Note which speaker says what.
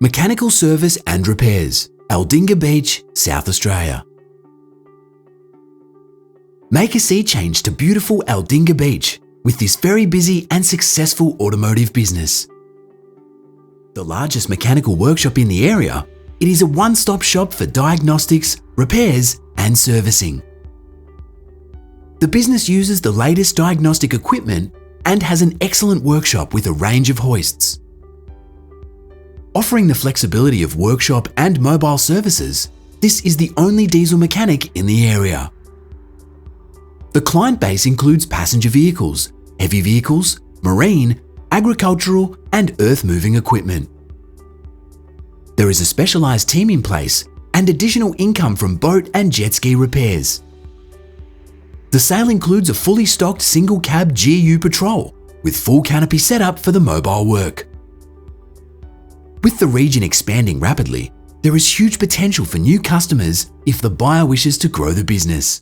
Speaker 1: Mechanical Service and Repairs, Aldinga Beach, South Australia. Make a sea change to beautiful Aldinga Beach with this very busy and successful automotive business. The largest mechanical workshop in the area, it is a one-stop shop for diagnostics, repairs and servicing. The business uses the latest diagnostic equipment and has an excellent workshop with a range of hoists. Offering the flexibility of workshop and mobile services, this is the only diesel mechanic in the area. The client base includes passenger vehicles, heavy vehicles, marine, agricultural and earth-moving equipment. There is a specialised team in place and additional income from boat and jet ski repairs. The sale includes a fully stocked single cab GU Patrol with full canopy setup for the mobile work. With the region expanding rapidly, there is huge potential for new customers if the buyer wishes to grow the business.